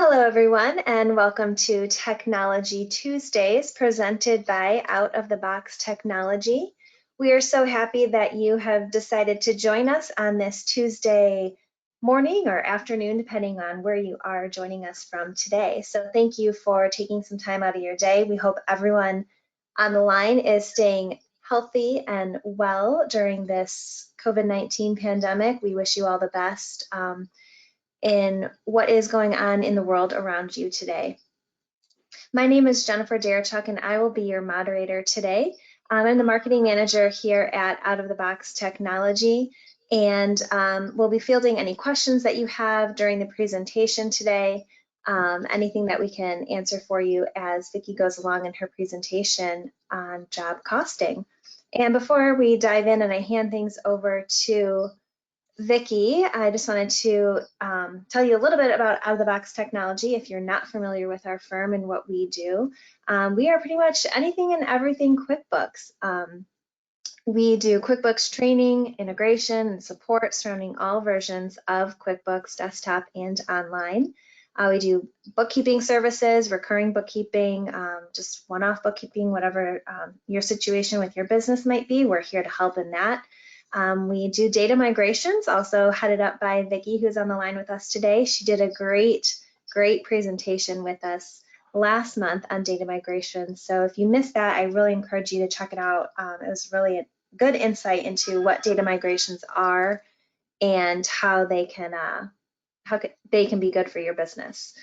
Hello, everyone, and welcome to Technology Tuesdays presented by Out of the Box Technology. We are so happy that you have decided to join us on this Tuesday morning or afternoon, depending on where you are joining us from today. So thank you for taking some time out of your day. We hope everyone on the line is staying healthy and well during this COVID-19 pandemic. We wish you all the best. In what is going on in the world around you today. My name is Jennifer Darachuk, and I will be your moderator today. I'm the marketing manager here at Out of the Box Technology, and we'll be fielding any questions that you have during the presentation today, anything that we can answer for you as Vicki goes along in her presentation on job costing. And before we dive in and I hand things over to Vicki, I just wanted to tell you a little bit about Out of the Box Technology if you're not familiar with our firm and what we do. We are pretty much anything and everything QuickBooks. We do QuickBooks training, integration, and support surrounding all versions of QuickBooks desktop and online. We do bookkeeping services, recurring bookkeeping, just one-off bookkeeping, whatever your situation with your business might be. We're here to help in that. We do data migrations, also headed up by Vicki, who's on the line with us today. She did a great presentation with us last month on data migration. So if you missed that, I really encourage you to check it out. It was really a good insight into what data migrations are and how they can be good for your business.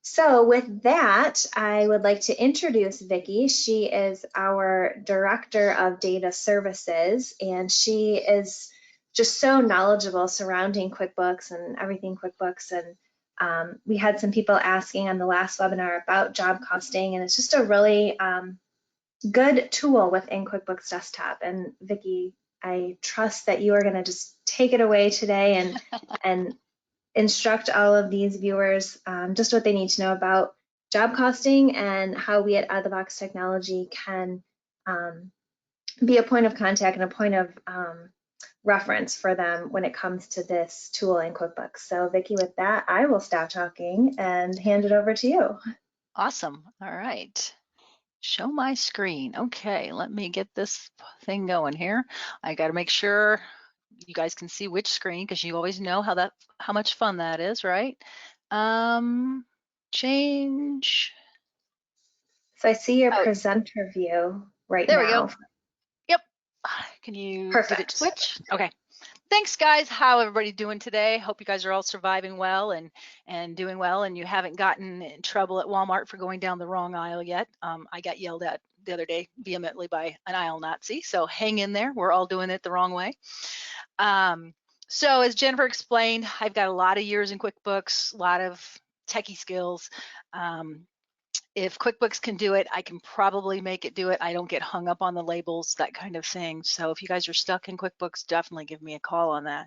So with that, I would like to introduce Vicki. She is our Director of Data Services, and she is just so knowledgeable surrounding QuickBooks and everything QuickBooks. And we had some people asking on the last webinar about job costing, and it's just a really good tool within QuickBooks Desktop. And Vicki, I trust that you are going to just take it away today and instruct all of these viewers just what they need to know about job costing and how we at Out of the Box Technology can be a point of contact and a point of reference for them when it comes to this tool in QuickBooks. So Vicki, with that, I will stop talking and hand it over to you. Awesome. All right. Show my screen. Okay, let me get this thing going here. I got to make sure you guys can see which screen because you always know how much fun that is, right? Change. So I see your presenter view right now. There we go. Yep. Can you Perfect. Did it switch? Okay. Thanks, guys. How everybody doing today? Hope you guys are all surviving well and doing well, and you haven't gotten in trouble at Walmart for going down the wrong aisle yet. I got yelled at the other day vehemently by an aisle Nazi, so hang in there. We're all doing it the wrong way. So as Jennifer explained, I've got a lot of years in QuickBooks, a lot of techie skills. If QuickBooks can do it, I can probably make it do it. I don't get hung up on the labels, that kind of thing. So if you guys are stuck in QuickBooks, definitely give me a call on that.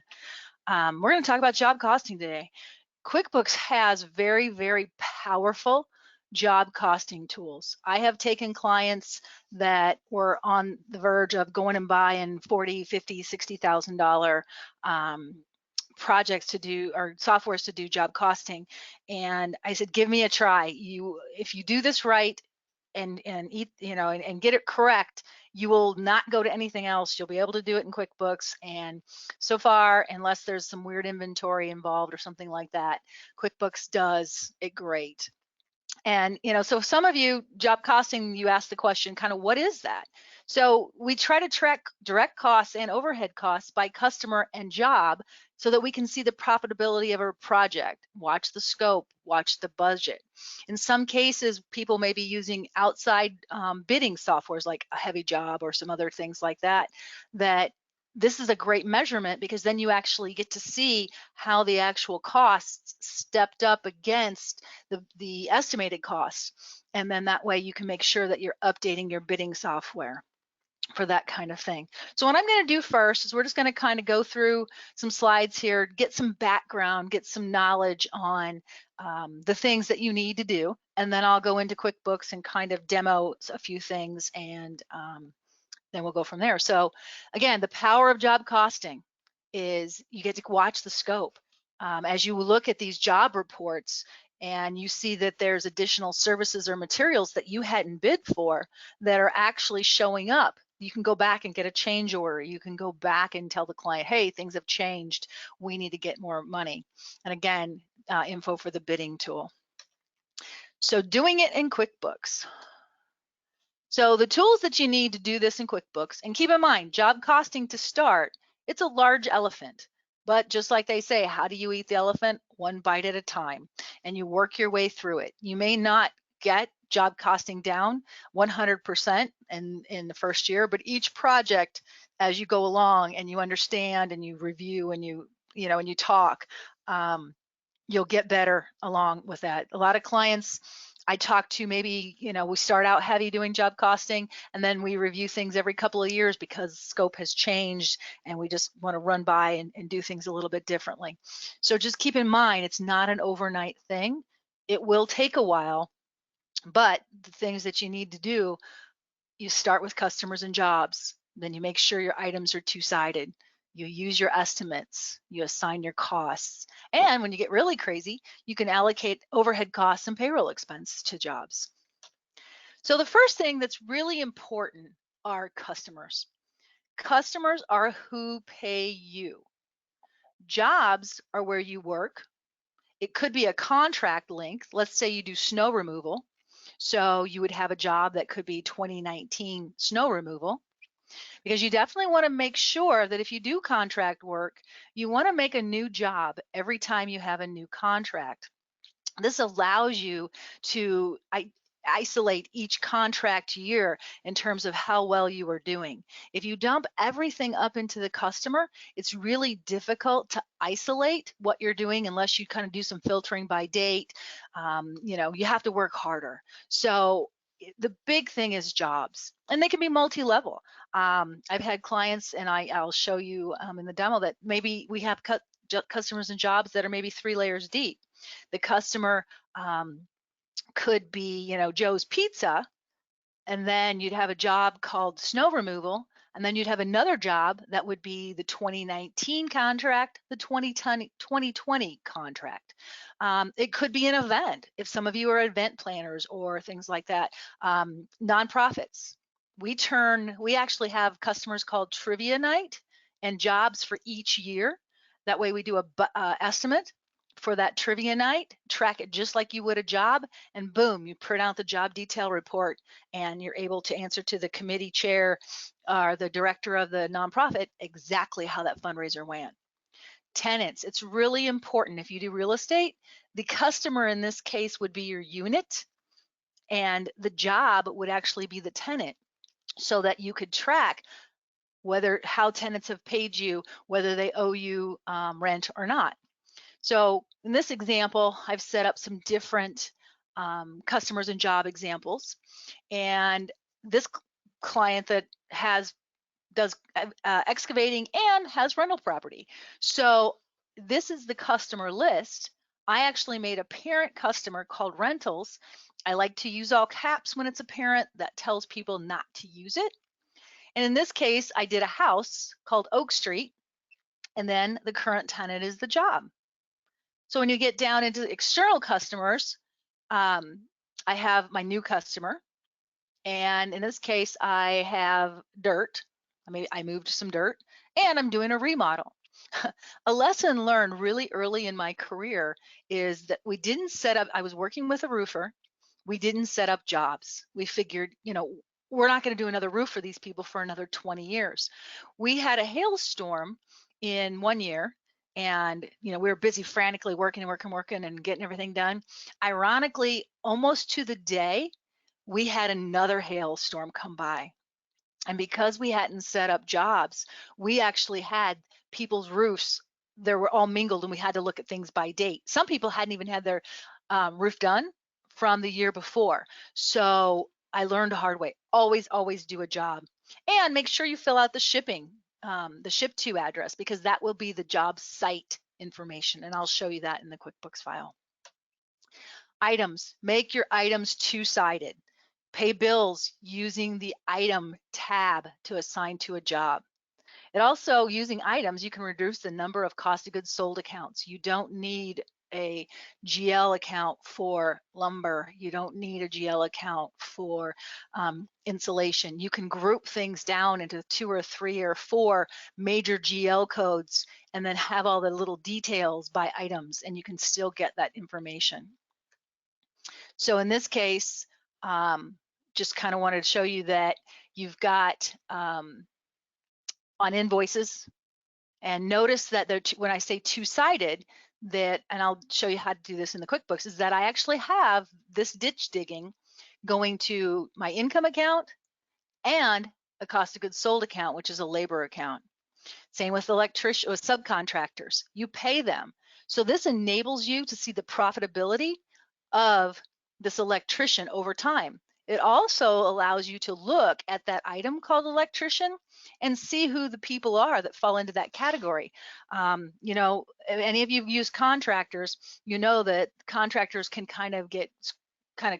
We're going to talk about job costing today. QuickBooks has very, very powerful job costing tools. I have taken clients that were on the verge of going and buying $40,000, $50,000, $60,000 projects to do or softwares to do job costing, and I said, give me a try. If you do this right and get it correct, you will not go to anything else. You'll be able to do it in QuickBooks. And so far, unless there's some weird inventory involved or something like that, QuickBooks does it great. And so some of you, job costing, you ask the question, kind of what is that? So we try to track direct costs and overhead costs by customer and job so that we can see the profitability of a project, watch the scope, watch the budget. In some cases, people may be using outside bidding softwares like a Heavy Job or some other things like that, this is a great measurement because then you actually get to see how the actual costs stepped up against the estimated costs. And then that way you can make sure that you're updating your bidding software for that kind of thing. So what I'm going to do first is we're just going to kind of go through some slides here, get some background, get some knowledge on the things that you need to do. And then I'll go into QuickBooks and kind of demo a few things, and then we'll go from there. So again, the power of job costing is you get to watch the scope. As you look at these job reports and you see that there's additional services or materials that you hadn't bid for that are actually showing up, you can go back and get a change order. You can go back and tell the client, hey, things have changed. We need to get more money. And again, info for the bidding tool. So doing it in QuickBooks. So the tools that you need to do this in QuickBooks, and keep in mind, job costing to start, it's a large elephant. But just like they say, how do you eat the elephant? One bite at a time, and you work your way through it. You may not get job costing down 100% in the first year, but each project, as you go along and you understand and you review and and you talk, you'll get better along with that. A lot of clients I talk to, maybe, we start out heavy doing job costing, and then we review things every couple of years because scope has changed and we just want to run by and do things a little bit differently. So just keep in mind, it's not an overnight thing. It will take a while, but the things that you need to do, you start with customers and jobs, then you make sure your items are two-sided. You use your estimates, you assign your costs. And when you get really crazy, you can allocate overhead costs and payroll expense to jobs. So the first thing that's really important are customers. Customers are who pay you. Jobs are where you work. It could be a contract length. Let's say you do snow removal. So you would have a job that could be 2019 snow removal, because you definitely want to make sure that if you do contract work, you want to make a new job every time you have a new contract. This allows you to isolate each contract year in terms of how well you are doing. If you dump everything up into the customer, it's really difficult to isolate what you're doing unless you kind of do some filtering by date. You have to work harder. So the big thing is jobs, and they can be multi-level. I've had clients, and I'll show you in the demo, that maybe we have customers and jobs that are maybe 3 layers deep. The customer could be, Joe's Pizza, and then you'd have a job called snow removal, and then you'd have another job that would be the 2019 contract, the 2020 contract. It could be an event, if some of you are event planners or things like that. Nonprofits. We actually have customers called trivia night and jobs for each year. That way we do a estimate for that trivia night, track it just like you would a job, and boom, you print out the job detail report, and you're able to answer to the committee chair or the director of the nonprofit exactly how that fundraiser went. Tenants, it's really important. If you do real estate, the customer in this case would be your unit, and the job would actually be the tenant, so that you could track how tenants have paid you, whether they owe you rent or not. So in this example, I've set up some different customers and job examples, and this client that does excavating and has rental property. So this is the customer list. I actually made a parent customer called rentals. I like to use all caps when it's a parent. That tells people not to use it. And in this case, I did a house called Oak Street, and then the current tenant is the job. So when you get down into external customers, I have my new customer, and in this case, I have dirt. I moved some dirt, and I'm doing a remodel. A lesson learned really early in my career is that we didn't set up, I was working with a roofer, we didn't set up jobs. We figured, we're not going to do another roof for these people for another 20 years. We had a hailstorm in one year, and we were busy frantically working and getting everything done. Ironically, almost to the day, we had another hailstorm come by. And because we hadn't set up jobs, we actually had people's roofs, they were all mingled, and we had to look at things by date. Some people hadn't even had their roof done from the year before. So I learned the hard way. Always do a job. And make sure you fill out the shipping, the ship to address, because that will be the job site information. And I'll show you that in the QuickBooks file. Items, make your items two-sided. Pay bills using the item tab to assign to a job. It also, using items, you can reduce the number of cost of goods sold accounts. You don't need a GL account for lumber. You don't need a GL account for insulation. You can group things down into 2 or 3 or 4 major GL codes and then have all the little details by items, and you can still get that information. So in this case, just kind of wanted to show you that you've got on invoices, and notice that when I say two-sided, that, and I'll show you how to do this in the QuickBooks, is that I actually have this ditch digging going to my income account and a cost of goods sold account, which is a labor account. Same with electrician or subcontractors. You pay them. So this enables you to see the profitability of this electrician over time. It also allows you to look at that item called electrician and see who the people are that fall into that category. You know, any of you have used contractors, you know that contractors can kind of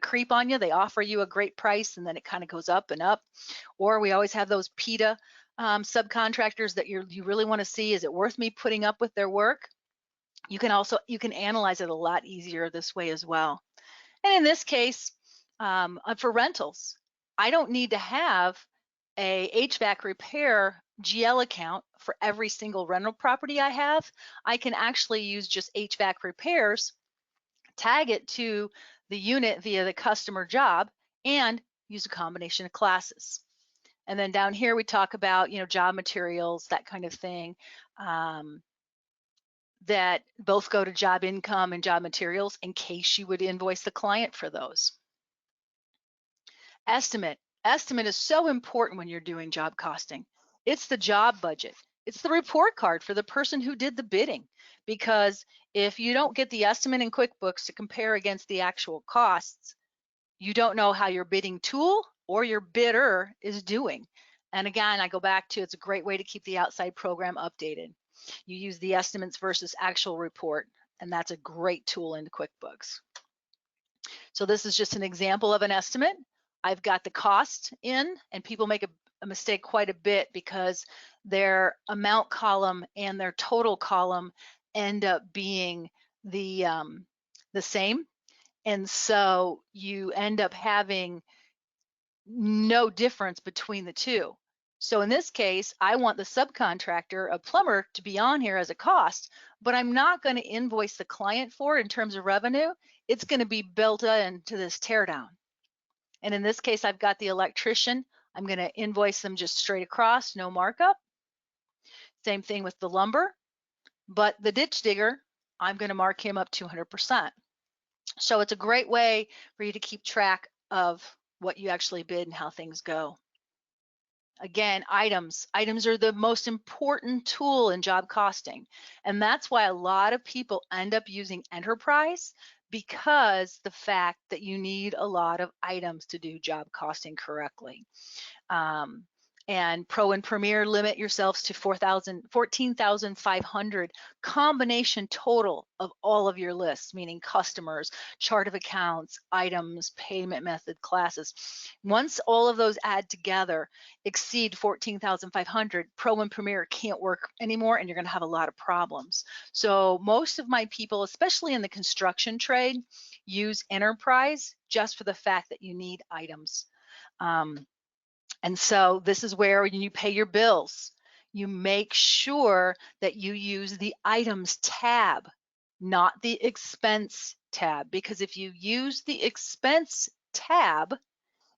creep on you. They offer you a great price and then it kind of goes up and up. Or we always have those PETA subcontractors that you really want to see, is it worth me putting up with their work? You can analyze it a lot easier this way as well. And in this case, for rentals, I don't need to have a HVAC repair GL account for every single rental property I have. I can actually use just HVAC repairs, tag it to the unit via the customer job, and use a combination of classes. And then down here we talk about, you know, job materials, that kind of thing, that both go to job income and job materials in case you would invoice the client for those. Estimate. Estimate is so important when you're doing job costing. It's the job budget. It's the report card for the person who did the bidding, because if you don't get the estimate in QuickBooks to compare against the actual costs, you don't know how your bidding tool or your bidder is doing. And again, I go back to, it's a great way to keep the outside program updated. You use the estimates versus actual report, and that's a great tool in QuickBooks. So this is just an example of an estimate. I've got the cost in, and people make a mistake quite a bit because their amount column and their total column end up being the same. And so you end up having no difference between the two. So in this case, I want the subcontractor, a plumber, to be on here as a cost, but I'm not going to invoice the client for it in terms of revenue. It's going to be built into this teardown. And in this case, I've got the electrician. I'm going to invoice them just straight across, no markup. Same thing with the lumber, but the ditch digger, I'm going to mark him up 200%. So it's a great way for you to keep track of what you actually bid and how things go. Again, items. Items are the most important tool in job costing. And that's why a lot of people end up using Enterprise, because the fact that you need a lot of items to do job costing correctly. And Pro and Premier, limit yourselves to 14,500 combination total of all of your lists, meaning customers, chart of accounts, items, payment method, classes. Once all of those add together exceed 14,500, Pro and Premier can't work anymore, and you're going to have a lot of problems. So most of my people, especially in the construction trade, use Enterprise just for the fact that you need items. And so this is where, when you pay your bills, you make sure that you use the items tab, not the expense tab, because if you use the expense tab,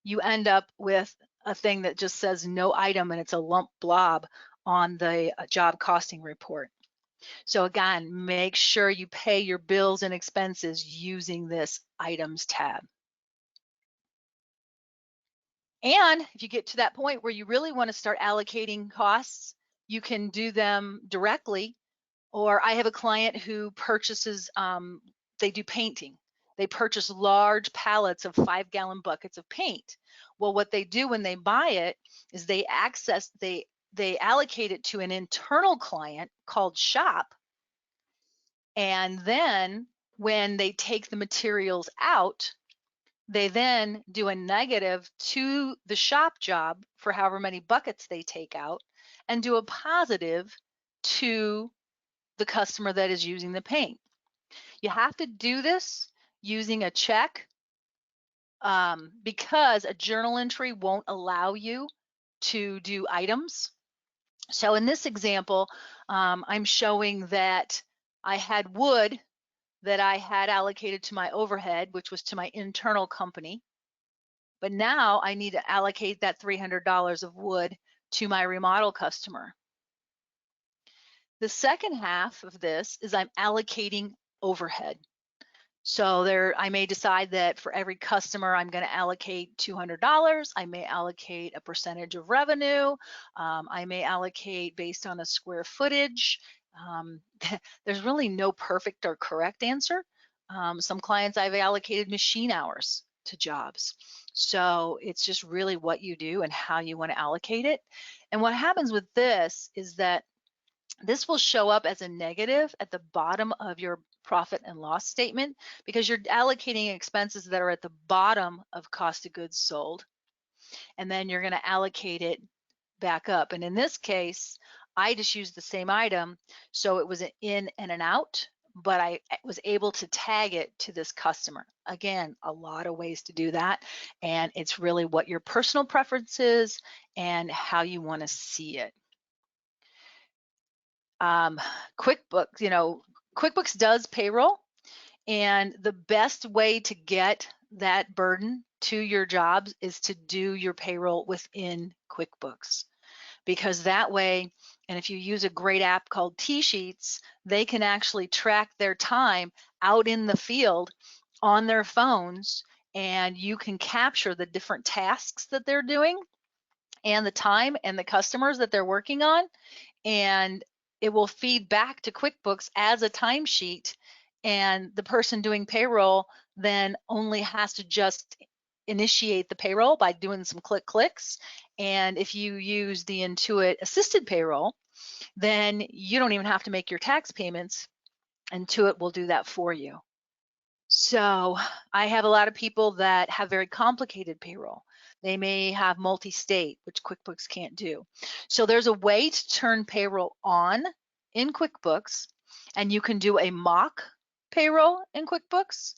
you end up with a thing that just says no item, and it's a lump blob on the job costing report. So again, make sure you pay your bills and expenses using this items tab. And if you get to that point where you really want to start allocating costs, you can do them directly. Or I have a client who purchases, they do painting. They purchase large pallets of 5-gallon buckets of paint. Well, what they do when they buy it is they allocate it to an internal client called Shop. And then when they take the materials out, they then do a negative to the shop job for however many buckets they take out, and do a positive to the customer that is using the paint. You have to do this using a check because a journal entry won't allow you to do items. So in this example, I'm showing that I had wood that I had allocated to my overhead, which was to my internal company. But now I need to allocate that $300 of wood to my remodel customer. The second half of this is I'm allocating overhead. So there, I may decide that for every customer, I'm going to allocate $200. I may allocate a percentage of revenue. I may allocate based on a square footage. Um, there's really no perfect or correct answer. Some clients I've allocated machine hours to jobs. So it's just really what you do and how you want to allocate it. And what happens with this is that this will show up as a negative at the bottom of your profit and loss statement because you're allocating expenses that are at the bottom of cost of goods sold, and then you're going to allocate it back up. And in this case, I just used the same item, so it was an in and an out, but I was able to tag it to this customer. Again, a lot of ways to do that, and it's really what your personal preference is and how you want to see it. QuickBooks, QuickBooks does payroll, and the best way to get that burden to your jobs is to do your payroll within QuickBooks, because that way, and if you use a great app called T-Sheets, they can actually track their time out in the field on their phones, and you can capture the different tasks that they're doing and the time and the customers that they're working on, and it will feed back to QuickBooks as a timesheet, and the person doing payroll then only has to just initiate the payroll by doing some clicks. And if you use the Intuit assisted payroll, then you don't even have to make your tax payments. Intuit will do that for you. So I have a lot of people that have very complicated payroll. They may have multi-state, which QuickBooks can't do. So there's a way to turn payroll on in QuickBooks, and you can do a mock payroll in QuickBooks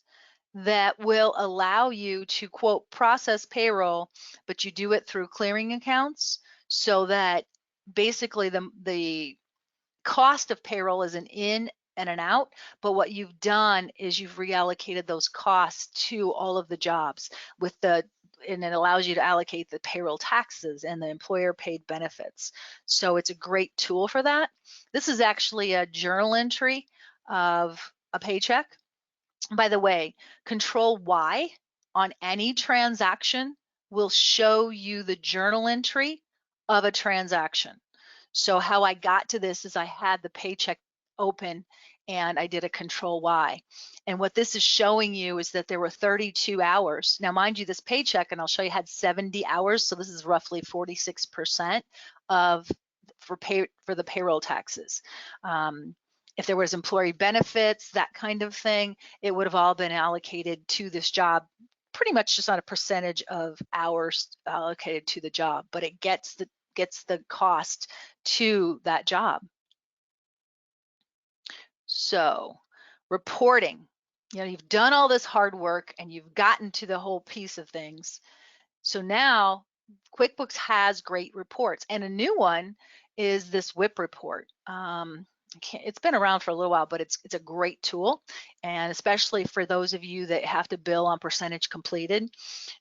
that will allow you to, quote, process payroll, but you do it through clearing accounts, so that basically the cost of payroll is an in and an out, but what you've done is you've reallocated those costs to all of the jobs and it allows you to allocate the payroll taxes and the employer paid benefits. So it's a great tool for that. This is actually a journal entry of a paycheck. By the way, Control Y on any transaction will show you the journal entry of a transaction. So how I got to this is I had the paycheck open and I did a Control Y. And what this is showing you is that there were 32 hours. Now, mind you, this paycheck, and I'll show you, had 70 hours. So this is roughly 46% for the payroll taxes. If there was employee benefits, that kind of thing, it would have all been allocated to this job, pretty much just on a percentage of hours allocated to the job, but it gets the cost to that job. So reporting, you've done all this hard work and you've gotten to the whole piece of things. So now QuickBooks has great reports, and a new one is this WIP report. It's been around for a little while, but it's a great tool, and especially for those of you that have to bill on percentage completed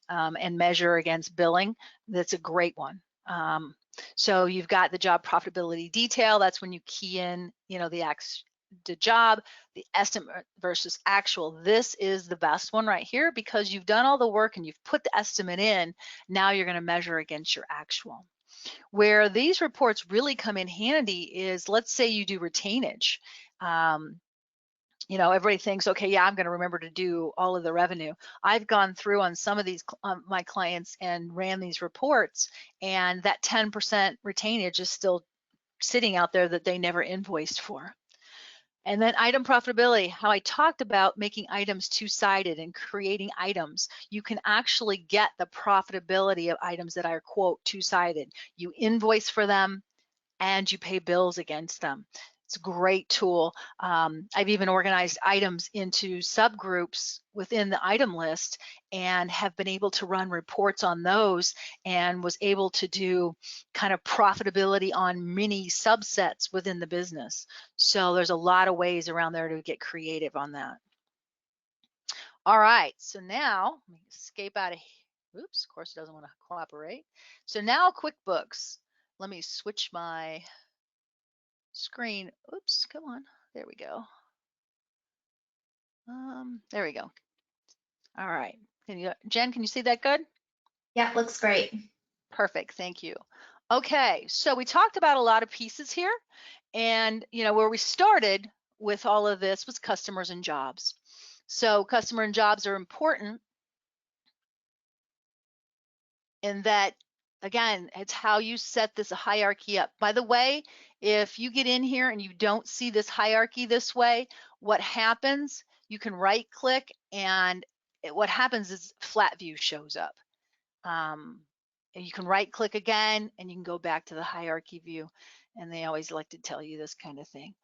and measure against billing, that's a great one. So you've got the job profitability detail. That's when you key in, the job, the estimate versus actual. This is the best one right here because you've done all the work and you've put the estimate in. Now you're going to measure against your actual. Where these reports really come in handy is, let's say you do retainage. Everybody thinks, okay, yeah, I'm going to remember to do all of the revenue. I've gone through on some of these my clients and ran these reports, and that 10% retainage is still sitting out there that they never invoiced for. And then item profitability, how I talked about making items two-sided and creating items. You can actually get the profitability of items that are, quote, two-sided. You invoice for them and you pay bills against them. It's a great tool. I've even organized items into subgroups within the item list and have been able to run reports on those, and was able to do kind of profitability on mini subsets within the business. So there's a lot of ways around there to get creative on that. All right, so now let me escape out of here. Oops, of course it doesn't want to cooperate. So now QuickBooks. Let me switch my screen. Oops, come on. There we go. There we go. All right. Jen, can you see that good? Yeah, looks great. Perfect. Thank you. Okay, so we talked about a lot of pieces here, and where we started with all of this was customers and jobs. So customer and jobs are important in that, again, it's how you set this hierarchy up. By the way, if you get in here and you don't see this hierarchy this way, what happens, you can right click, and what happens is flat view shows up. And you can right click again and you can go back to the hierarchy view. And they always like to tell you this kind of thing,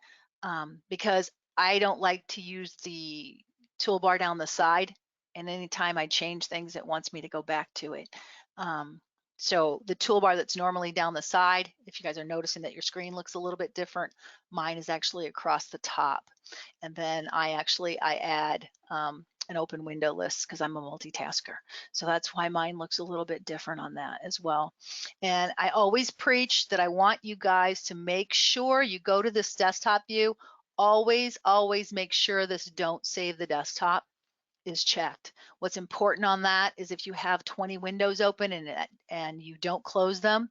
because I don't like to use the toolbar down the side, and anytime I change things, it wants me to go back to it. So the toolbar that's normally down the side, if you guys are noticing that your screen looks a little bit different, mine is actually across the top. And then I add an open window list because I'm a multitasker. So that's why mine looks a little bit different on that as well. And I always preach that I want you guys to make sure you go to this desktop view. Always, always make sure this don't save the desktop is checked. What's important on that is if you have 20 windows open and you don't close them,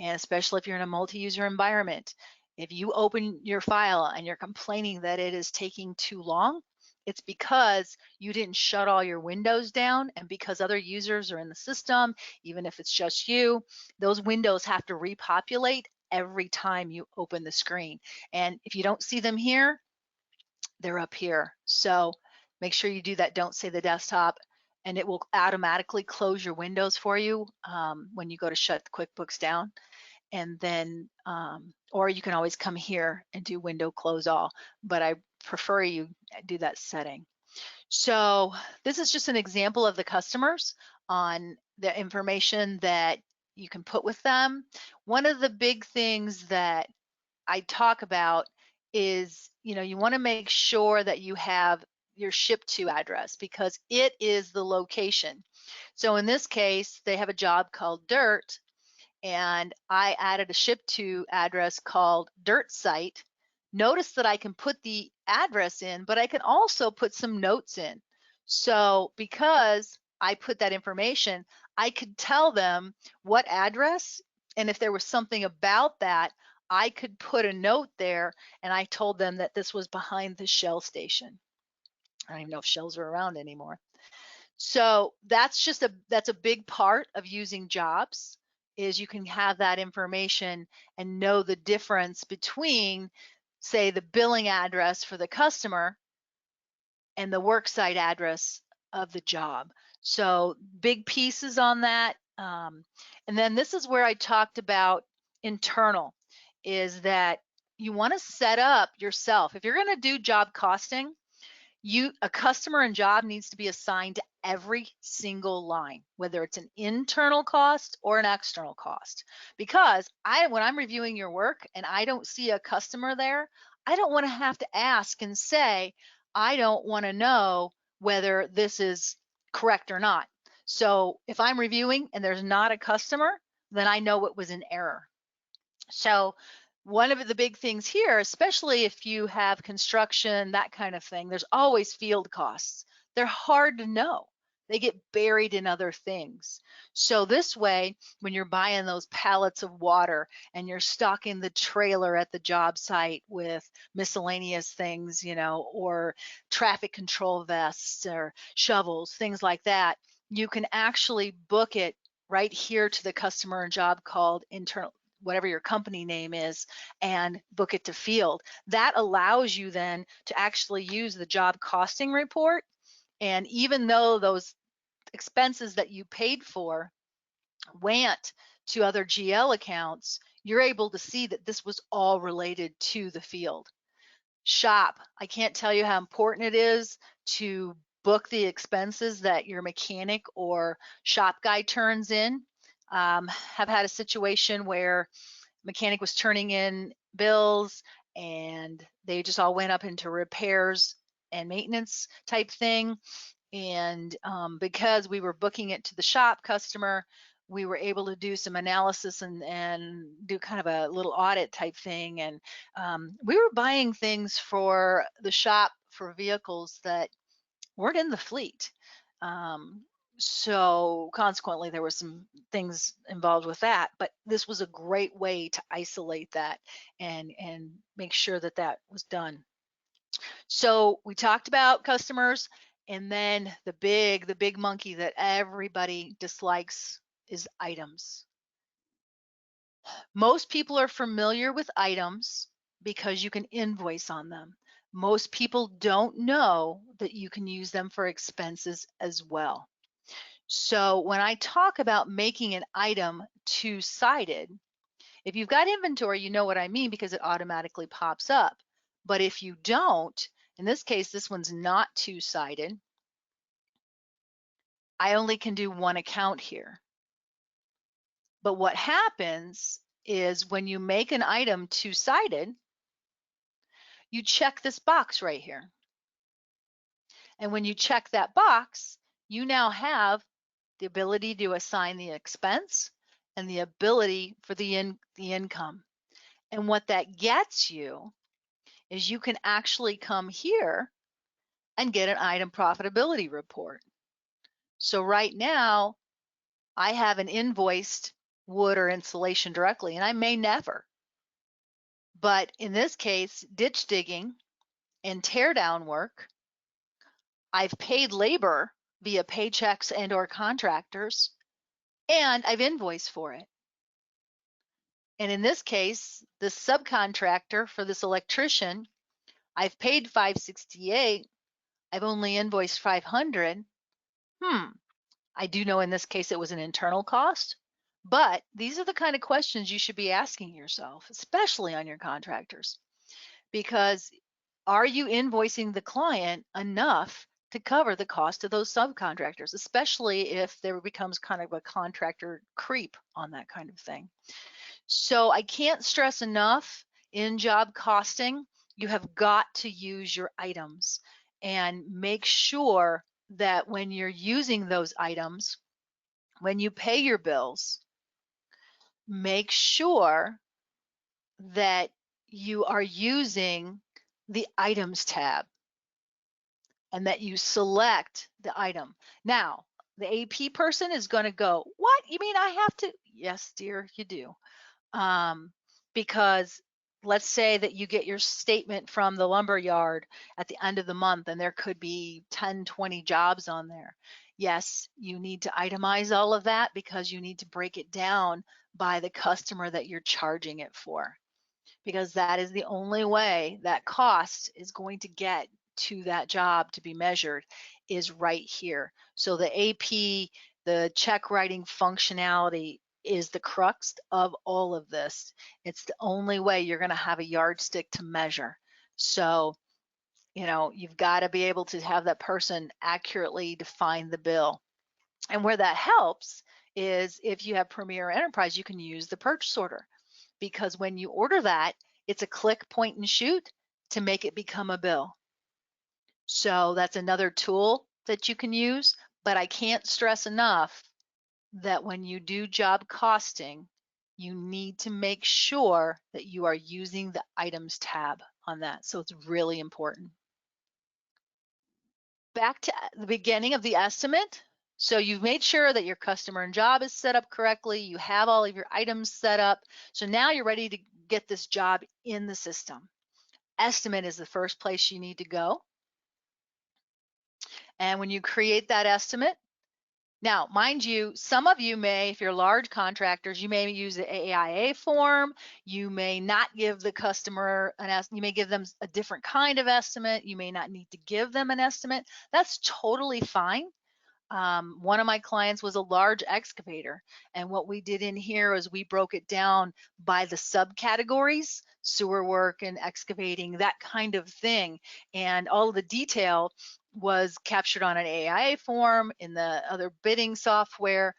and especially if you're in a multi-user environment, if you open your file and you're complaining that it is taking too long, it's because you didn't shut all your windows down, and because other users are in the system, even if it's just you, those windows have to repopulate every time you open the screen. And if you don't see them here, they're up here. So make sure you do that. Don't say the desktop, and it will automatically close your windows for you when you go to shut the QuickBooks down. And then, or you can always come here and do window close all, but I prefer you do that setting. So this is just an example of the customers on the information that you can put with them. One of the big things that I talk about is, you want to make sure that you have your ship to address, because it is the location. So in this case, they have a job called Dirt, and I added a ship to address called Dirt Site. Notice that I can put the address in, but I can also put some notes in. So because I put that information, I could tell them what address, and if there was something about that, I could put a note there, and I told them that this was behind the Shell station. I don't even know if Shells are around anymore. So that's a big part of using jobs, is you can have that information and know the difference between, say, the billing address for the customer and the worksite address of the job. So big pieces on that. And then this is where I talked about internal, is that you want to set up yourself. If you're going to do job costing, a customer and job needs to be assigned to every single line, whether it's an internal cost or an external cost. Because when I'm reviewing your work and I don't see a customer there, I don't want to have to ask and say, I don't want to know whether this is correct or not. So if I'm reviewing and there's not a customer, then I know it was an error. So one of the big things here, especially if you have construction, that kind of thing, there's always field costs. They're hard to know. They get buried in other things. So this way, when you're buying those pallets of water and you're stocking the trailer at the job site with miscellaneous things, or traffic control vests or shovels, things like that, you can actually book it right here to the customer and job called internal, whatever your company name is, and book it to field. That allows you then to actually use the job costing report. And even though those expenses that you paid for went to other GL accounts, you're able to see that this was all related to the field. Shop, I can't tell you how important it is to book the expenses that your mechanic or shop guy turns in. Have had a situation where mechanic was turning in bills and they just all went up into repairs and maintenance type thing. And because we were booking it to the shop customer, we were able to do some analysis and do kind of a little audit type thing. And we were buying things for the shop for vehicles that weren't in the fleet. Um, so consequently, there were some things involved with that, but this was a great way to isolate that and make sure that that was done. So we talked about customers, and then the big monkey that everybody dislikes is items. Most people are familiar with items because you can invoice on them. Most people don't know that you can use them for expenses as well. So when I talk about making an item two-sided, if you've got inventory, you know what I mean because it automatically pops up. But if you don't, in this case, this one's not two-sided. I only can do one account here. But what happens is when you make an item two-sided, you check this box right here. And when you check that box, you now have the ability to assign the expense and the ability for the income. And what that gets you is you can actually come here and get an item profitability report. So right now, I haven't invoiced wood or insulation directly, and I may never. But in this case, ditch digging and tear down work, I've paid labor via paychecks and or contractors, and I've invoiced for it. And in this case, the subcontractor for this electrician, I've paid $568. I've only invoiced $500. I do know in this case it was an internal cost, but these are the kind of questions you should be asking yourself, especially on your contractors, because are you invoicing the client enough to cover the cost of those subcontractors, especially if there becomes kind of a contractor creep on that kind of thing. So I can't stress enough in job costing, you have got to use your items and make sure that when you're using those items, when you pay your bills, make sure that you are using the items tab and that you select the item. Now, the AP person is going to go, what? You mean I have to? Yes, dear, you do. Because let's say that you get your statement from the lumber yard at the end of the month and there could be 10, 20 jobs on there. Yes, you need to itemize all of that because you need to break it down by the customer that you're charging it for, because that is the only way that cost is going to get to that job to be measured is right here. So the AP, the check writing functionality is the crux of all of this. It's the only way you're going to have a yardstick to measure. So, you've got to be able to have that person accurately define the bill. And where that helps is if you have Premier Enterprise, you can use the purchase order, because when you order that, it's a click, point, and shoot to make it become a bill. So that's another tool that you can use, but I can't stress enough that when you do job costing, you need to make sure that you are using the items tab on that. So it's really important. Back to the beginning of the estimate. So you've made sure that your customer and job is set up correctly. You have all of your items set up. So now you're ready to get this job in the system. Estimate is the first place you need to go. And when you create that estimate, now, mind you, some of you may, if you're large contractors, you may use the AIA form. You may not give the customer an estimate. You may give them a different kind of estimate. You may not need to give them an estimate. That's totally fine. One of my clients was a large excavator, and what we did in here is we broke it down by the subcategories: sewer work and excavating, that kind of thing. And all of the detail was captured on an AI form in the other bidding software.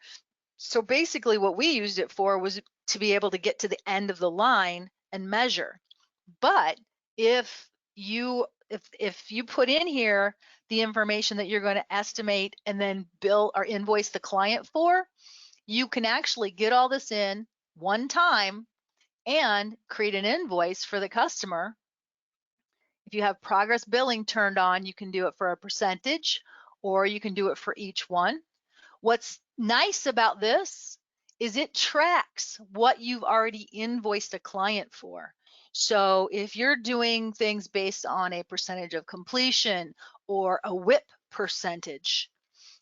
So basically what we used it for was to be able to get to the end of the line and measure. But if you put in here the information that you're going to estimate and then bill or invoice the client for, you can actually get all this in one time and create an invoice for the customer. If you have progress billing turned on, you can do it for a percentage, or you can do it for each one. What's nice about this is it tracks what you've already invoiced a client for. So if you're doing things based on a percentage of completion or a WIP percentage,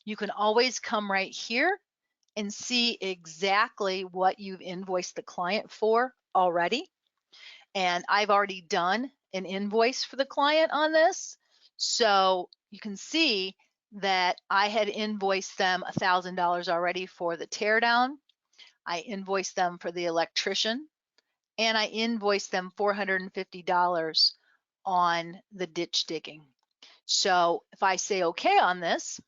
you can always come right here and see exactly what you've invoiced the client for already. And I've already done an invoice for the client on this. So you can see that I had invoiced them $1,000 already for the teardown. I invoiced them for the electrician, and I invoiced them $450 on the ditch digging. So if I say okay on this,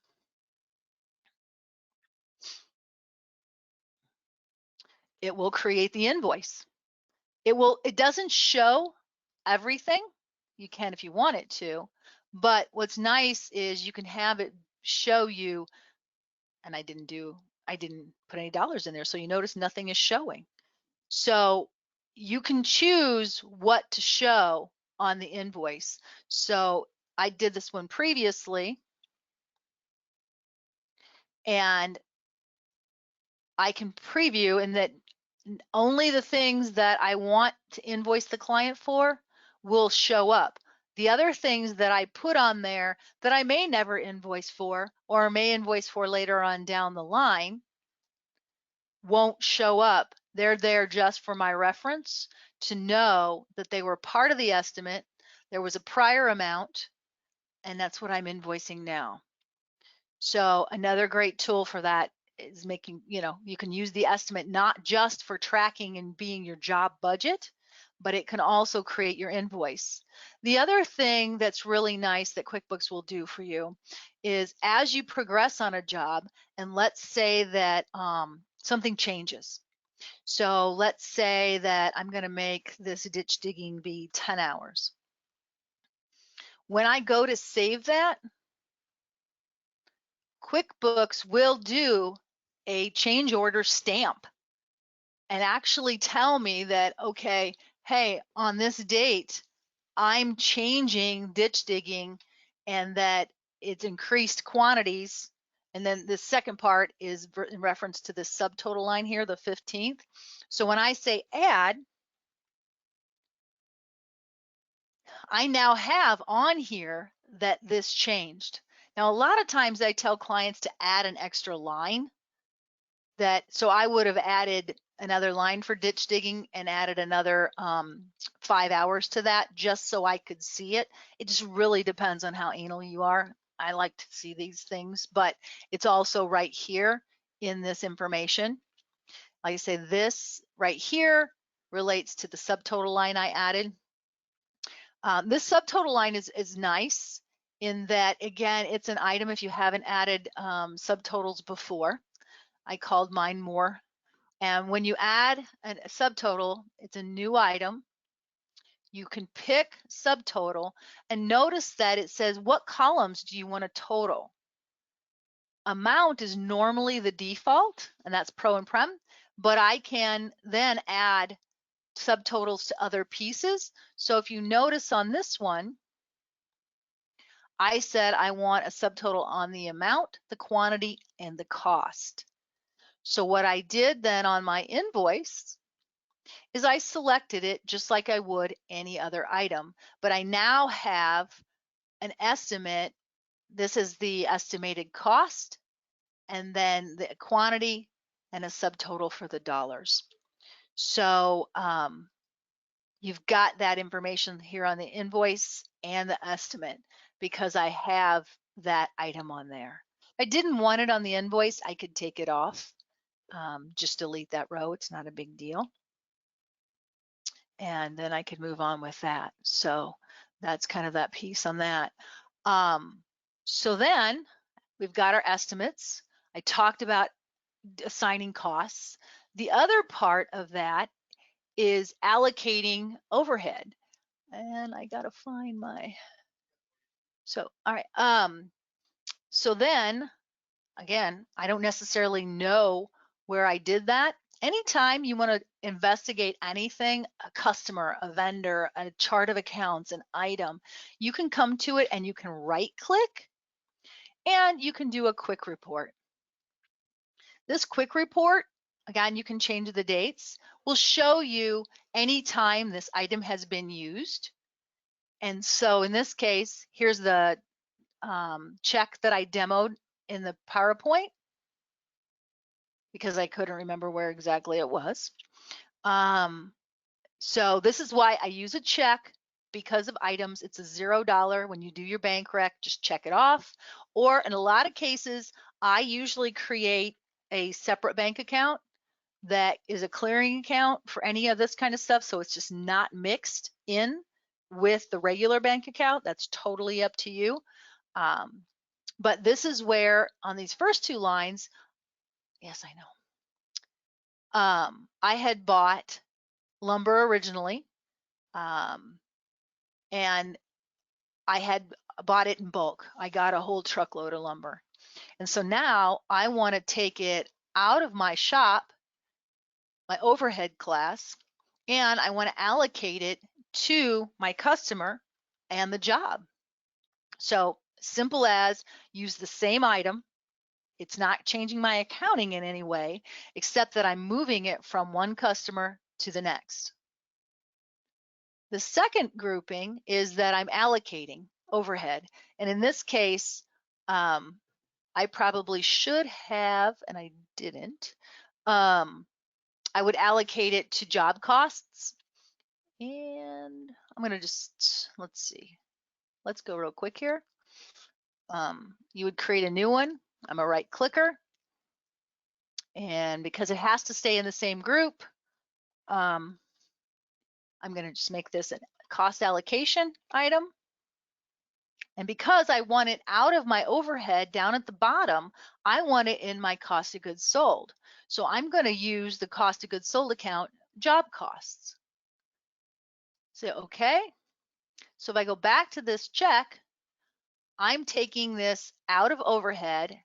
it will create the invoice. It doesn't show everything. You can if you want it to, but what's nice is you can have it show you, and I didn't put any dollars in there, so you notice nothing is showing. So you can choose what to show on the invoice. So I did this one previously, and I can preview in that only the things that I want to invoice the client for will show up. The other things that I put on there that I may never invoice for or may invoice for later on down the line won't show up. They're there just for my reference to know that they were part of the estimate. There was a prior amount, and that's what I'm invoicing now. So another great tool for that is making, you can use the estimate not just for tracking and being your job budget, but it can also create your invoice. The other thing that's really nice that QuickBooks will do for you is as you progress on a job, and let's say that something changes. So let's say that I'm going to make this ditch digging be 10 hours. When I go to save that, QuickBooks will do a change order stamp and actually tell me that, okay, hey, on this date, I'm changing ditch digging and that it's increased quantities. And then the second part is in reference to the subtotal line here, the 15th. So when I say add, I now have on here that this changed. Now, a lot of times I tell clients to add an extra line so I would have added another line for ditch digging and added another 5 hours to that just so I could see it. It just really depends on how anal you are. I like to see these things, but it's also right here in this information. Like I say, this right here relates to the subtotal line I added. This subtotal line is nice in that, again, it's an item if you haven't added subtotals before. I called mine more. And when you add a subtotal, it's a new item. You can pick subtotal and notice that it says, what columns do you want to total? Amount is normally the default, and that's pro and prem, but I can then add subtotals to other pieces. So if you notice on this one, I said I want a subtotal on the amount, the quantity, and the cost. So what I did then on my invoice is I selected it just like I would any other item, but I now have an estimate. This is the estimated cost, and then the quantity and a subtotal for the dollars. So you've got that information here on the invoice and the estimate because I have that item on there. I didn't want it on the invoice, I could take it off. Just delete that row, it's not a big deal. And then I could move on with that. So that's kind of that piece on that. So then we've got our estimates. I talked about assigning costs. The other part of that is allocating overhead. And I gotta find my, so, all right. So then again, I don't necessarily know where I did that. Anytime you want to investigate anything, a customer, a vendor, a chart of accounts, an item, you can come to it and you can right click and you can do a quick report. This quick report, again, you can change the dates, will show you anytime this item has been used. And so in this case, here's the check that I demoed in the PowerPoint, because I couldn't remember where exactly it was. So this is why I use a check, because of items. It's a $0 when you do your bank rec, just check it off. Or in a lot of cases, I usually create a separate bank account that is a clearing account for any of this kind of stuff. So it's just not mixed in with the regular bank account. That's totally up to you. But this is where on these first two lines, yes, I know. I had bought lumber originally, and I had bought it in bulk. I got a whole truckload of lumber. And so now I want to take it out of my shop, my overhead class, and I want to allocate it to my customer and the job. So simple as use the same item. It's not changing my accounting in any way, except that I'm moving it from one customer to the next. The second grouping is that I'm allocating overhead. And in this case, I probably should have, and I didn't, I would allocate it to job costs. And I'm going to just, let's see, let's go real quick here. You would create a new one. I'm a right clicker. And because it has to stay in the same group, I'm going to just make this a cost allocation item. And because I want it out of my overhead down at the bottom, I want it in my cost of goods sold. So I'm going to use the cost of goods sold account job costs. Say, okay. So if I go back to this check, I'm taking this out of overhead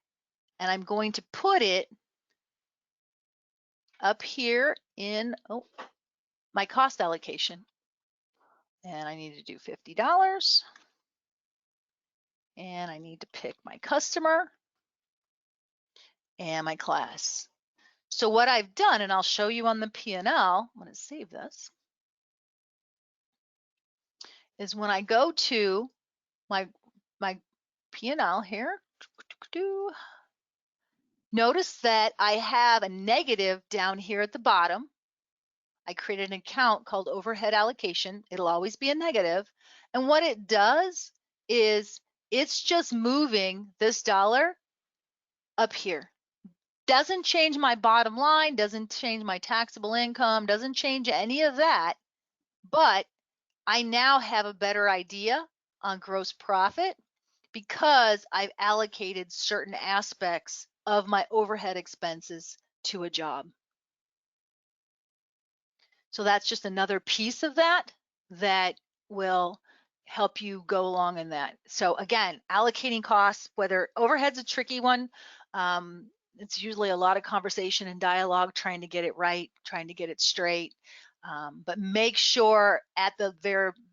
and I'm going to put it up here in my cost allocation. And I need to do $50. And I need to pick my customer and my class. So what I've done, and I'll show you on the P&L, I'm going to save this, is when I go to my P&L here, notice that I have a negative down here at the bottom. I created an account called overhead allocation. It'll always be a negative. And what it does is it's just moving this dollar up here. Doesn't change my bottom line, doesn't change my taxable income, doesn't change any of that, but I now have a better idea on gross profit because I've allocated certain aspects of my overhead expenses to a job. So that's just another piece of that will help you go along in that. So again, allocating costs, whether overhead's a tricky one, it's usually a lot of conversation and dialogue trying to get it right, trying to get it straight. But make sure at the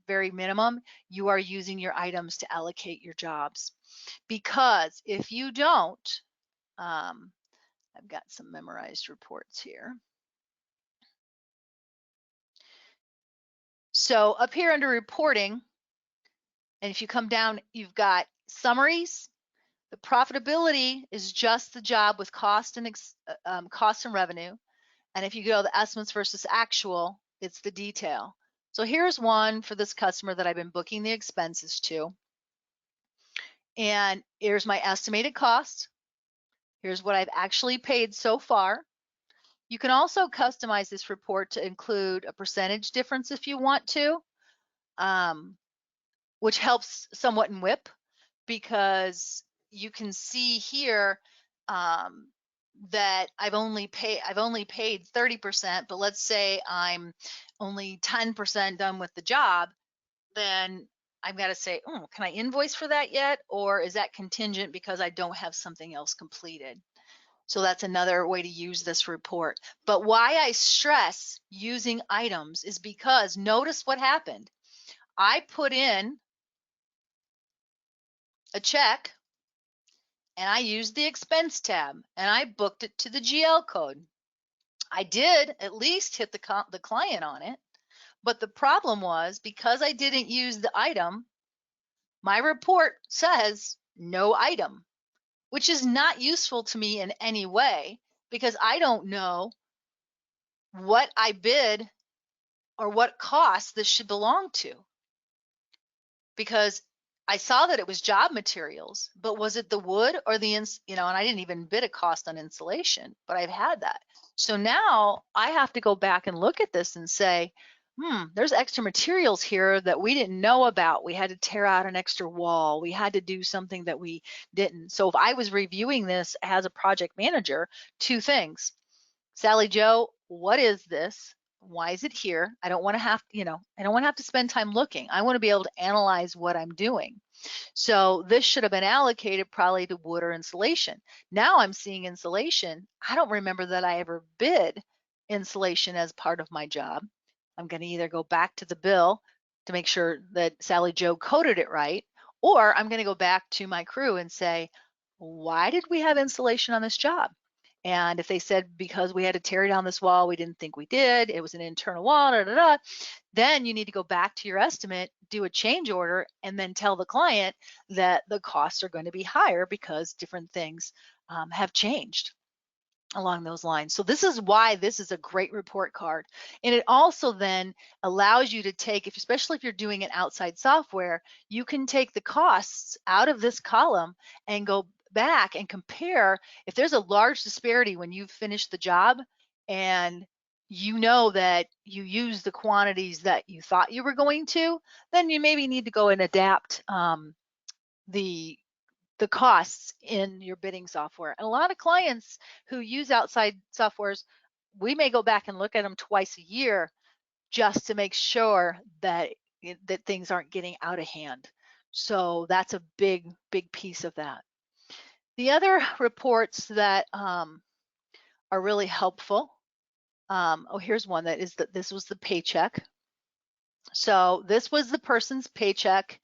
very minimum, you are using your items to allocate your jobs. Because if you don't, I've got some memorized reports here. So up here under reporting, and if you come down, you've got summaries. The profitability is just the job with cost and revenue. And if you go to the estimates versus actual, it's the detail. So here's one for this customer that I've been booking the expenses to. And here's my estimated cost. Here's what I've actually paid so far. You can also customize this report to include a percentage difference if you want to, which helps somewhat in WIP, because you can see here that I've only paid 30%, but let's say I'm only 10% done with the job, then I've got to say, oh, can I invoice for that yet? Or is that contingent because I don't have something else completed? So that's another way to use this report. But why I stress using items is because notice what happened. I put in a check and I used the expense tab and I booked it to the GL code. I did at least hit the client on it, but the problem was because I didn't use the item, my report says no item, which is not useful to me in any way because I don't know what I bid or what cost this should belong to. Because I saw that it was job materials, but was it the wood or the, and I didn't even bid a cost on insulation, but I've had that. So now I have to go back and look at this and say, there's extra materials here that we didn't know about. We had to tear out an extra wall. We had to do something that we didn't. So if I was reviewing this as a project manager, two things. Sally Joe, what is this? Why is it here? I don't want to have, I don't want to have to spend time looking. I want to be able to analyze what I'm doing. So this should have been allocated probably to wood or insulation. Now I'm seeing insulation. I don't remember that I ever bid insulation as part of my job. I'm going to either go back to the bill to make sure that Sally Joe coded it right, or I'm going to go back to my crew and say, why did we have insulation on this job? And if they said because we had to tear down this wall, we didn't think we did, it was an internal wall, then you need to go back to your estimate, do a change order, and then tell the client that the costs are going to be higher because different things have changed along those lines. So this is why this is a great report card. And it also then allows you to take, especially if you're doing it outside software, you can take the costs out of this column and go back and compare. If there's a large disparity when you've finished the job and you know that you use the quantities that you thought you were going to, then you maybe need to go and adapt the costs in your bidding software. And a lot of clients who use outside softwares, we may go back and look at them twice a year just to make sure that things aren't getting out of hand. So that's a big piece of that. The other reports that are really helpful. Here's one that is that this was the paycheck. So this was the person's paycheck,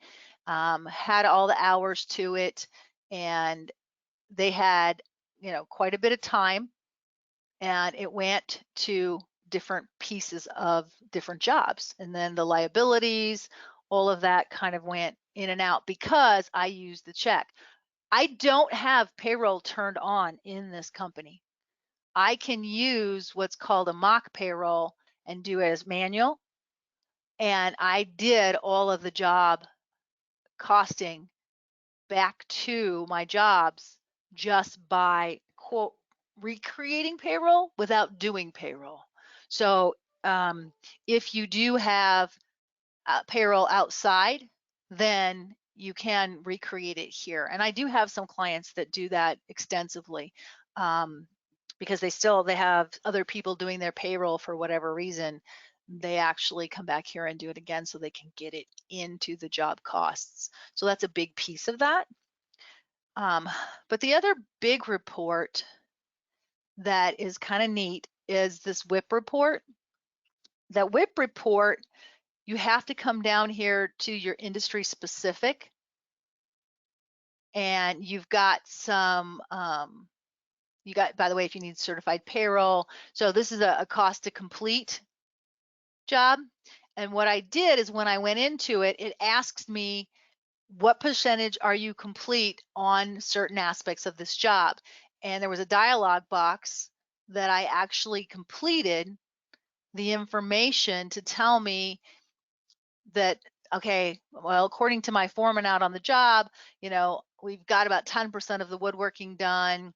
had all the hours to it, and they had, quite a bit of time, and it went to different pieces of different jobs. And then the liabilities, all of that kind of went in and out because I used the check. I don't have payroll turned on in this company. I can use what's called a mock payroll and do it as manual. And I did all of the job costing back to my jobs just by quote recreating payroll without doing payroll. So if you do have payroll outside, then you can recreate it here. And I do have some clients that do that extensively because they have other people doing their payroll for whatever reason. They actually come back here and do it again so they can get it into the job costs. So that's a big piece of that. But the other big report that is kind of neat is this WIP report. That WIP report, you have to come down here to your industry specific, and you've got some, by the way, if you need certified payroll. So this is a cost to complete job. And what I did is when I went into it, it asks me, what percentage are you complete on certain aspects of this job? And there was a dialog box that I actually completed the information to tell me that, okay, well, according to my foreman out on the job, we've got about 10% of the woodworking done.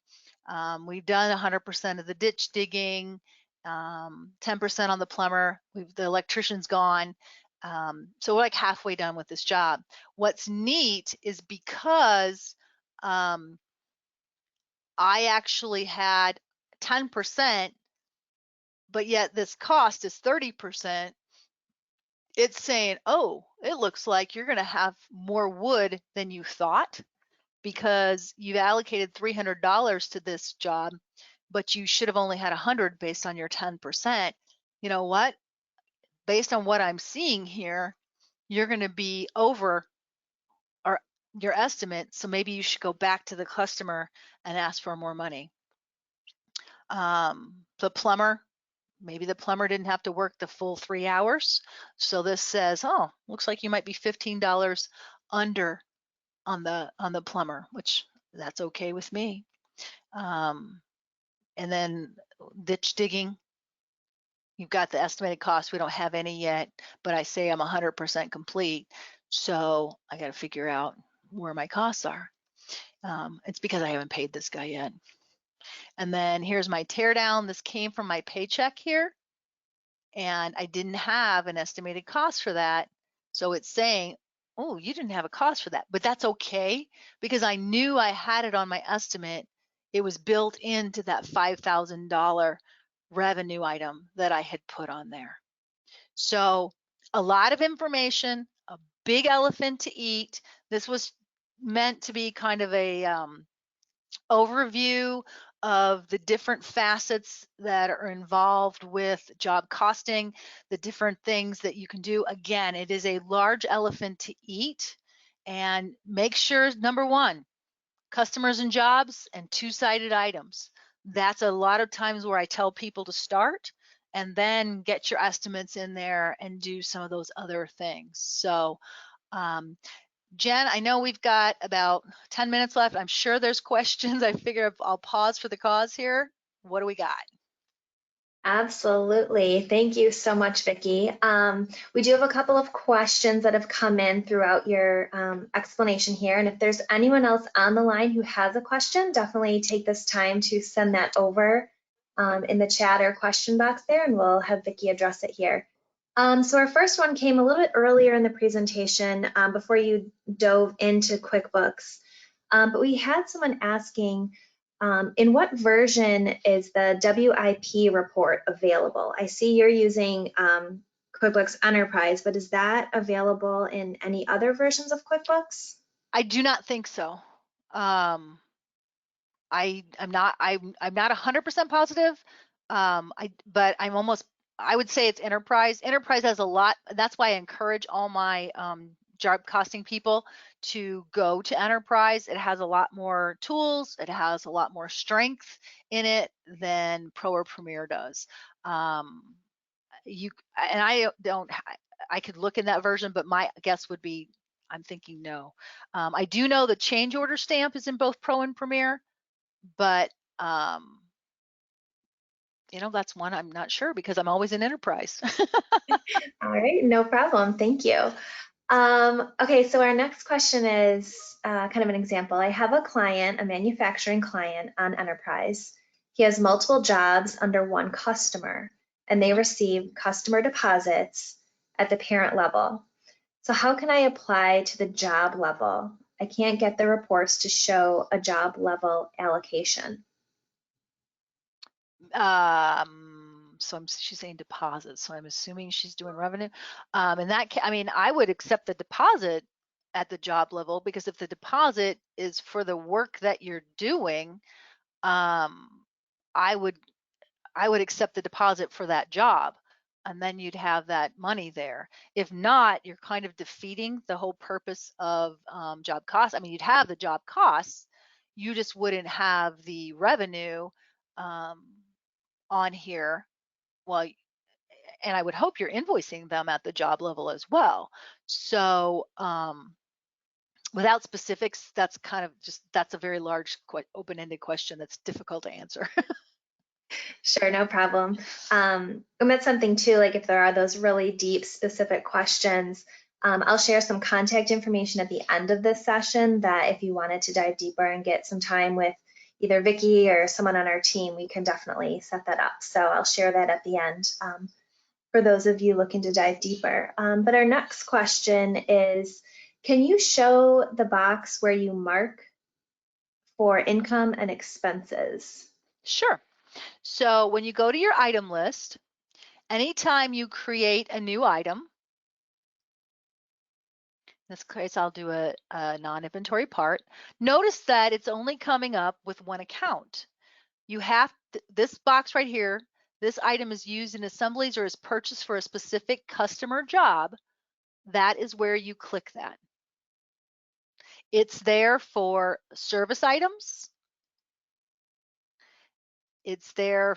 We've done 100% of the ditch digging, 10% on the plumber. The electrician's gone. So we're like halfway done with this job. What's neat is because I actually had 10%, but yet this cost is 30%. It's saying, oh, it looks like you're going to have more wood than you thought because you've allocated $300 to this job, but you should have only had 100 based on your 10%. You know what? Based on what I'm seeing here, you're going to be over or your estimate. So maybe you should go back to the customer and ask for more money. The plumber, maybe the plumber didn't have to work the full 3 hours. So this says, oh, looks like you might be $15 under on the plumber, which that's okay with me. And then ditch digging, you've got the estimated cost. We don't have any yet, but I say I'm 100% complete. So I got to figure out where my costs are. It's because I haven't paid this guy yet. And then here's my tear down. This came from my paycheck here, and I didn't have an estimated cost for that. So it's saying, oh, you didn't have a cost for that, but that's okay because I knew I had it on my estimate. It was built into that $5,000 revenue item that I had put on there. So a lot of information, a big elephant to eat. This was meant to be kind of a overview of the different facets that are involved with job costing, the different things that you can do. Again, it is a large elephant to eat, and make sure, number one, customers and jobs and two-sided items. That's a lot of times where I tell people to start and then get your estimates in there and do some of those other things. So Jen, I know we've got about 10 minutes left. I'm sure there's questions. I figure I'll pause for the cause here. What do we got? Absolutely. Thank you so much, Vicki. We do have a couple of questions that have come in throughout your explanation here. And if there's anyone else on the line who has a question, definitely take this time to send that over in the chat or question box there, and we'll have Vicki address it here. So our first one came a little bit earlier in the presentation before you dove into QuickBooks. But we had someone asking, in what version is the WIP report available? I see you're using QuickBooks Enterprise, but is that available in any other versions of QuickBooks? I do not think so. I'm not 100% positive. But I would say it's Enterprise. Enterprise has a lot. That's why I encourage all my job costing people to go to Enterprise. It has a lot more tools. It has a lot more strength in it than Pro or Premier does. I could look in that version, but my guess would be, I'm thinking no. I do know the change order stamp is in both Pro and Premier, but that's one I'm not sure because I'm always in Enterprise. All right, no problem. Thank you. Okay, so our next question is kind of an example. I have a client, a manufacturing client on Enterprise. He has multiple jobs under one customer, and they receive customer deposits at the parent level. So how can I apply to the job level? I can't get the reports to show a job level allocation. She's saying deposits, so I'm assuming she's doing revenue. I would accept the deposit at the job level, because if the deposit is for the work that you're doing, I would accept the deposit for that job, and then you'd have that money there. If not, you're kind of defeating the whole purpose of job costs. I mean, you'd have the job costs, you just wouldn't have the revenue on here. Well, and I would hope you're invoicing them at the job level as well. So without specifics, that's a very large, open-ended question that's difficult to answer. Sure, no problem. And that's something too, like if there are those really deep, specific questions, I'll share some contact information at the end of this session that if you wanted to dive deeper and get some time with either Vicky or someone on our team, we can definitely set that up. So I'll share that at the end for those of you looking to dive deeper. But our next question is, can you show the box where you mark for income and expenses? Sure. So when you go to your item list, anytime you create a new item, in this case, I'll do a non-inventory part. Notice that it's only coming up with one account. You have this box right here. This item is used in assemblies or is purchased for a specific customer job. That is where you click that. It's there for service items. It's there,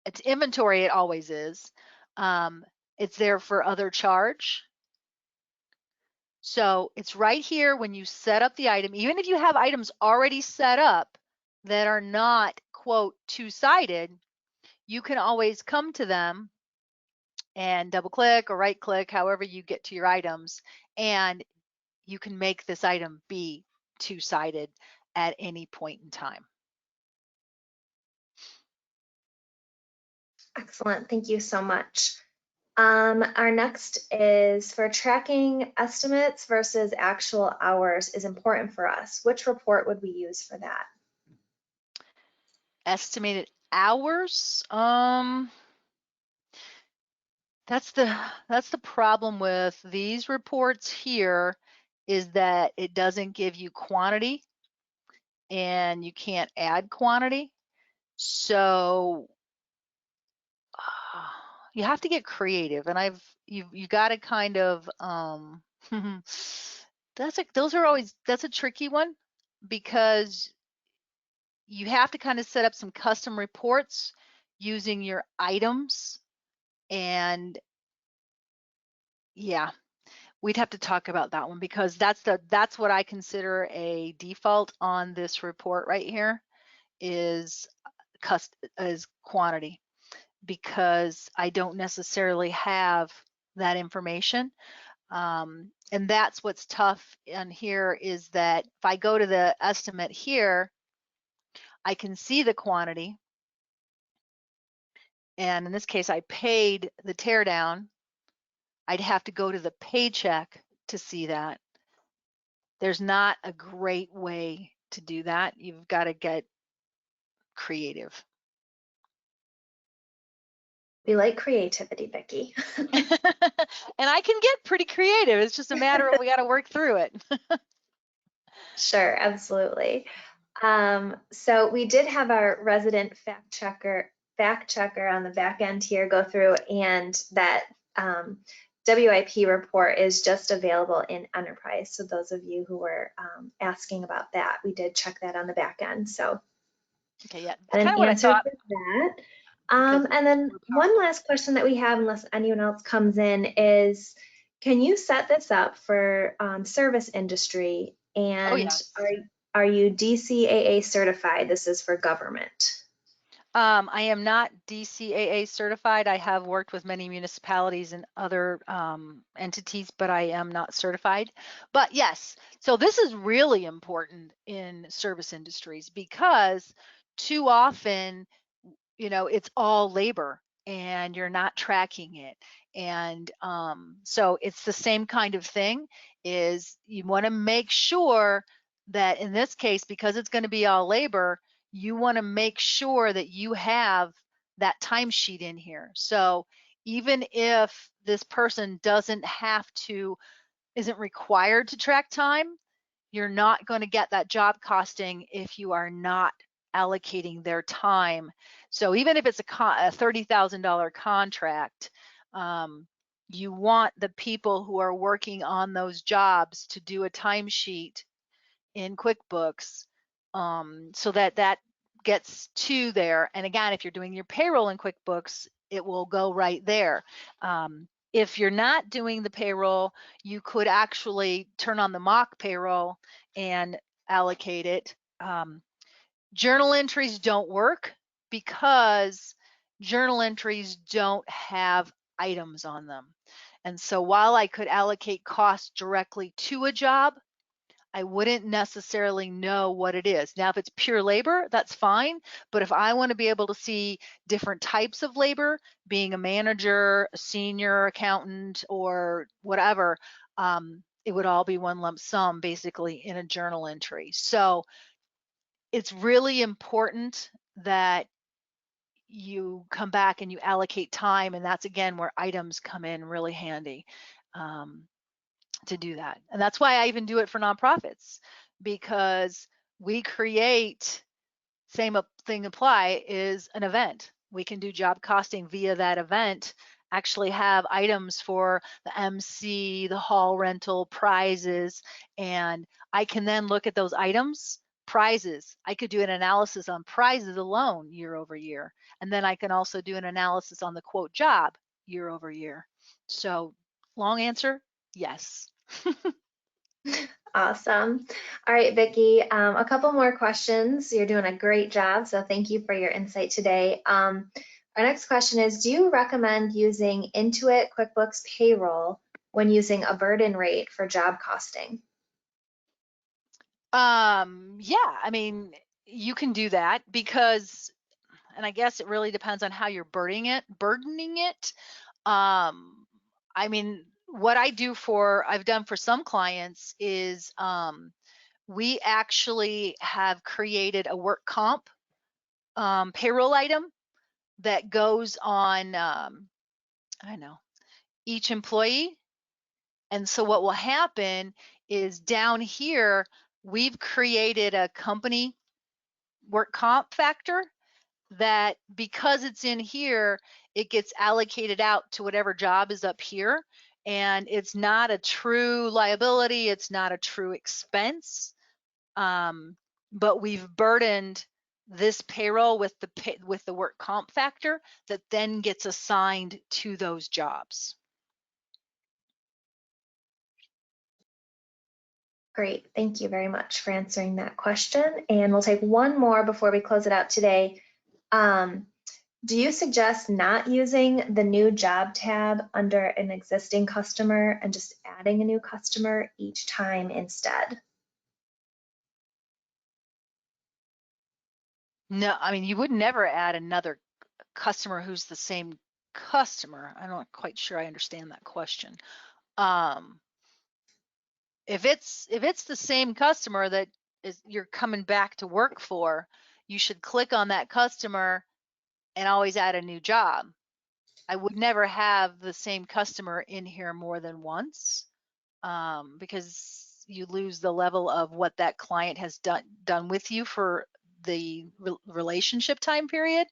it's inventory, it always is. It's there for other charge. So it's right here when you set up the item, even if you have items already set up that are not, quote, two-sided, you can always come to them and double click or right click, however you get to your items, and you can make this item be two-sided at any point in time. Excellent, thank you so much. Our next is for tracking estimates versus actual hours is important for us. Which report would we use for that? Estimated hours, that's the problem with these reports here, is that it doesn't give you quantity and you can't add quantity. So you have to get creative, and you got to kind of that's a tricky one, because you have to kind of set up some custom reports using your items, and yeah, we'd have to talk about that one, because that's what I consider a default on this report right here, is quantity, because I don't necessarily have that information. And that's what's tough in here, is that if I go to the estimate here, I can see the quantity. And in this case, I paid the teardown. I'd have to go to the paycheck to see that. There's not a great way to do that. You've got to get creative. We like creativity, Vicki. And I can get pretty creative. It's just a matter of we got to work through it. Sure, absolutely. So we did have our resident fact checker on the back end here go through, and that WIP report is just available in Enterprise. So those of you who were asking about that, we did check that on the back end. So Okay, yeah, an kind of what I answer thought. for that. Because And then one last question that we have, unless anyone else comes in, is can you set this up for service industry? oh And yes. are you DCAA certified? This is for government. I am not DCAA certified. I have worked with many municipalities and other entities, but I am not certified. But yes, so this is really important in service industries, because too often, it's all labor and you're not tracking it. And so it's the same kind of thing, is you want to make sure that in this case, because it's going to be all labor, you want to make sure that you have that timesheet in here. So even if this person isn't required to track time, you're not going to get that job costing if you are not allocating their time. So even if it's a $30,000 contract, you want the people who are working on those jobs to do a timesheet in QuickBooks, so that gets to there. And again, if you're doing your payroll in QuickBooks, it will go right there. If you're not doing the payroll, you could actually turn on the mock payroll and allocate it. Journal entries don't work, because journal entries don't have items on them. And so while I could allocate costs directly to a job, I wouldn't necessarily know what it is. Now, if it's pure labor, that's fine. But if I want to be able to see different types of labor, being a manager, a senior accountant, or whatever, it would all be one lump sum basically in a journal entry. So it's really important that you come back and you allocate time, and that's again where items come in really handy um, to do that. And that's why I even do it for nonprofits, because we create, same thing apply, is an event. We can do job costing via that event, actually have items for the MC, the hall rental, prizes, and I can then look at those items, prizes. I could do an analysis on prizes alone year over year. And then I can also do an analysis on the quote job year over year. So long answer, yes. Awesome. All right, Vicki, a couple more questions. You're doing a great job, so thank you for your insight today. Our next question is, do you recommend using Intuit QuickBooks Payroll when using a burden rate for job costing? Yeah, I mean, you can do that because, and I guess it really depends on how you're burdening it. I mean, what I've done for some clients is we actually have created a work comp payroll item that goes on, I don't know, each employee. And so what will happen is down here, we've created a company work comp factor that, because it's in here, it gets allocated out to whatever job is up here. And it's not a true liability, it's not a true expense. But we've burdened this payroll with the work comp factor that then gets assigned to those jobs. Great. Thank you very much for answering that question. And we'll take one more before we close it out today. Do you suggest not using the new job tab under an existing customer and just adding a new customer each time instead? No, I mean, you would never add another customer who's the same customer. I'm not quite sure I understand that question. Um, if it's the same customer that is you're coming back to work for, you should click on that customer and always add a new job. I would never have the same customer in here more than once, because you lose the level of what that client has done with you for the relationship time period.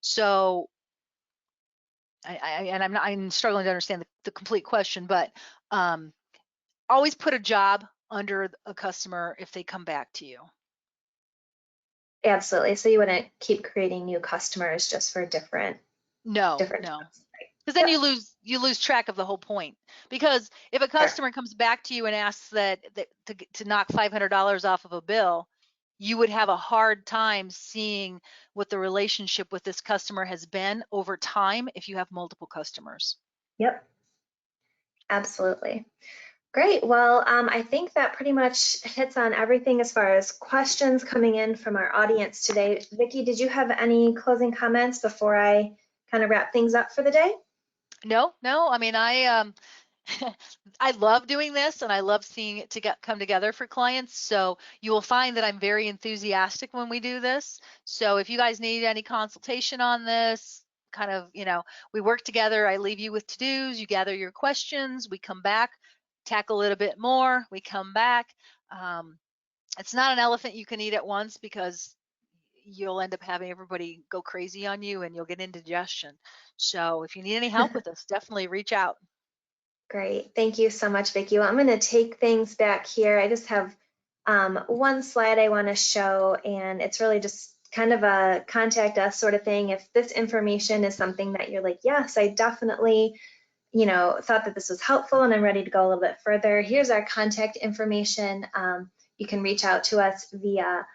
So I'm struggling to understand the complete question, but always put a job under a customer if they come back to you. Absolutely. So you wouldn't keep creating new customers just for different No. jobs, right? Because then Yep. you lose track of the whole point. Because if a Sure. customer comes back to you and asks that to knock $500 off of a bill, you would have a hard time seeing what the relationship with this customer has been over time if you have multiple customers. Yep. Absolutely. Great. Well, I think that pretty much hits on everything as far as questions coming in from our audience today. Vicki, did you have any closing comments before I kind of wrap things up for the day? No. I mean, I love doing this and I love seeing it come together for clients. So you will find that I'm very enthusiastic when we do this. So if you guys need any consultation on this, kind of, we work together. I leave you with to-dos, you gather your questions, we come back, tackle it a bit more, we come back. It's not an elephant you can eat at once, because you'll end up having everybody go crazy on you and you'll get indigestion. So if you need any help with this, definitely reach out. Great. Thank you so much, Vicki. Well, I'm going to take things back here. I just have one slide I want to show, and it's really just kind of a contact us sort of thing. If this information is something that you're like, yes, I definitely, thought that this was helpful and I'm ready to go a little bit further, here's our contact information. You can reach out to us via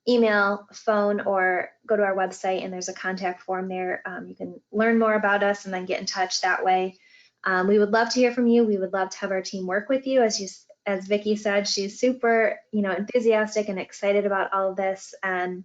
email, phone, or go to our website, and there's a contact form there. You can learn more about us and then get in touch that way. We would love to hear from you. We would love to have our team work with you. As you as Vicky said, she's super, enthusiastic and excited about all of this, and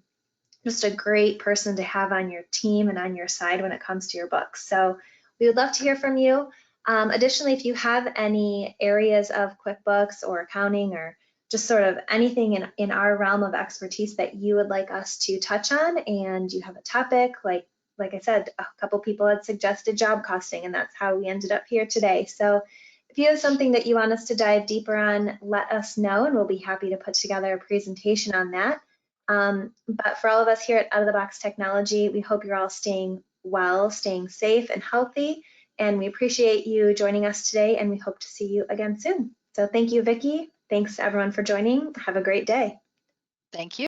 just a great person to have on your team and on your side when it comes to your books. So we would love to hear from you. Additionally, if you have any areas of QuickBooks or accounting or just sort of anything in our realm of expertise that you would like us to touch on, and you have a topic, like I said, a couple people had suggested job costing, and that's how we ended up here today. So if you have something that you want us to dive deeper on, let us know, and we'll be happy to put together a presentation on that. But for all of us here at Out of the Box Technology, we hope you're all staying well, staying safe and healthy, and we appreciate you joining us today, and we hope to see you again soon. So thank you, Vicki. Thanks to everyone for joining. Have a great day. Thank you.